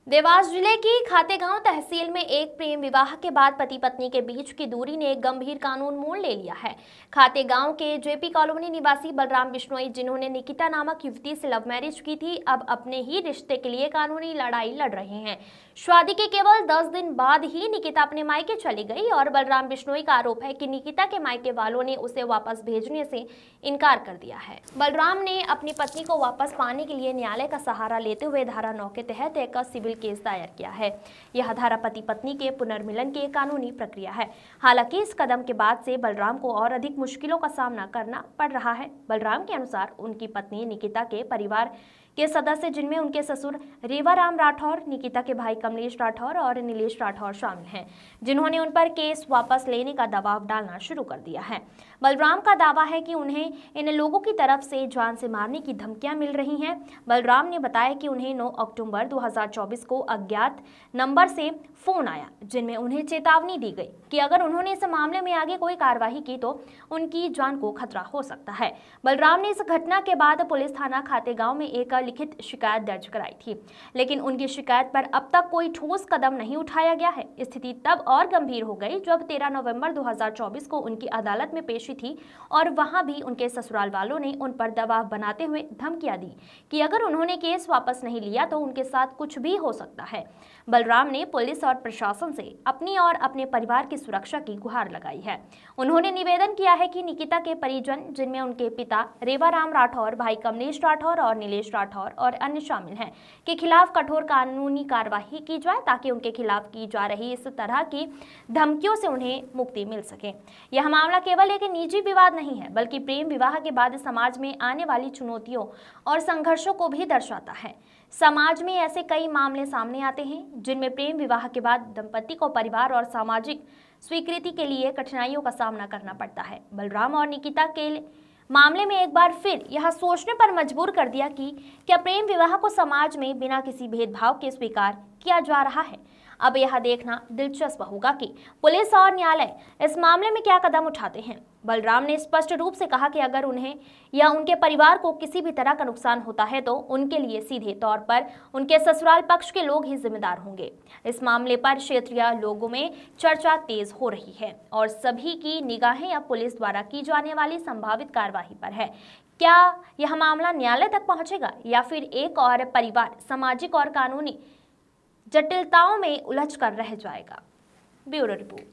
देवास जिले की खातेगांव तहसील में एक प्रेम विवाह के बाद पति पत्नी के बीच की दूरी ने एक गंभीर कानून मोड़ ले लिया है। खातेगांव के जेपी कॉलोनी निवासी बलराम बिश्नोई, जिन्होंने निकिता नामक युवती से लव मैरिज की थी, अब अपने ही रिश्ते के लिए कानूनी लड़ाई लड़ रहे हैं। शादी के केवल 10 दिन बाद ही निकिता अपने मायके चली गई और बलराम बिश्नोई का आरोप है कि निकिता के मायके वालों ने उसे वापस भेजने से इनकार कर दिया है। बलराम ने अपनी पत्नी को वापस पाने के लिए न्यायालय का सहारा लेते हुए धारा 9 के तहत एक सिविल केस दायर किया है। यह धारा पति पत्नी के पुनर्मिलन की एक कानूनी प्रक्रिया है। हालांकि इस कदम के बाद से बलराम को और अधिक मुश्किलों का सामना करना पड़ रहा है। बलराम के अनुसार उनकी पत्नी निकिता के परिवार के सदस्य, जिनमें उनके ससुर रेवाराम राठौर, निकिता के भाई कमलेश राठौर और नीलेश राठौर शामिल हैं, जिन्होंने उन पर केस वापस लेने का दबाव डालना शुरू कर दिया है। बलराम का दावा है कि उन्हें इन लोगों की तरफ से जान से मारने की धमकियां मिल रही हैं। बलराम ने बताया कि उन्हें 9 अक्टूबर 2024 को अज्ञात नंबर से फोन आया, जिनमें उन्हें चेतावनी दी गई कि अगर उन्होंने इस मामले में आगे कोई कार्रवाई की तो उनकी जान को खतरा हो सकता है। बलराम ने इस घटना के बाद पुलिस थाना खातेगांव में एक लिखित शिकायत दर्ज कराई थी, लेकिन उनकी शिकायत पर अब तक कोई ठोस कदम नहीं उठाया गया है। स्थिति तब और गंभीर हो गई जब 13 नवंबर 2024 को उनकी अदालत में पेशी थी और वहां भी उनके ससुराल वालों ने उन पर दबाव बनाते हुए धमकियां दी कि अगर उन्होंने केस वापस नहीं लिया तो उनके साथ कुछ भी हो सकता है। बलराम ने पुलिस और प्रशासन से अपनी और अपने परिवार की सुरक्षा की गुहार लगाई है। उन्होंने निवेदन किया है कि निकिता के परिजन, जिनमें उनके पिता रेवाराम राठौर, भाई कमलेश राठौर और नीलेश राठौर और अन्य शामिल हैं, के खिलाफ कठोर कानूनी कार्रवाई की जाए ताकि उनके खिलाफ की जा रही इस तरह की धमकियों से उन्हें मुक्ति मिल सके। यह मामला केवल एक निजी विवाद नहीं है, बल्कि प्रेम विवाह के बाद समाज में आने वाली चुनौतियों और संघर्षों को भी दर्शाता है। समाज में ऐसे कई मामले सामने आते हैं जिनमें प्रेम विवाह के बाद दंपति को परिवार और सामाजिक स्वीकृति के लिए कठिनाइयों का सामना करना पड़ता है। बलराम और निकिता के मामले में एक बार फिर यह सोचने पर मजबूर कर दिया कि क्या प्रेम विवाह को समाज में बिना किसी भेदभाव के स्वीकार किया जा रहा है। अब यह देखना दिलचस्प होगा कि पुलिस और न्यायालय इस मामले में क्या कदम उठाते हैं। बलराम ने स्पष्ट रूप से कहा कि अगर उन्हें या उनके परिवार को किसी भी तरह का नुकसान होता है तो उनके लिए सीधे तौर पर उनके ससुराल पक्ष के लोग ही जिम्मेदार होंगे। इस मामले पर क्षेत्रीय लोगों में चर्चा तेज हो रही है और सभी की निगाहें अब पुलिस द्वारा की जाने वाली संभावित कार्रवाई पर है। क्या यह मामला न्यायालय तक पहुंचेगा या फिर एक और परिवार सामाजिक और कानूनी जटिलताओं में उलझ कर रह जाएगा। Bureau report.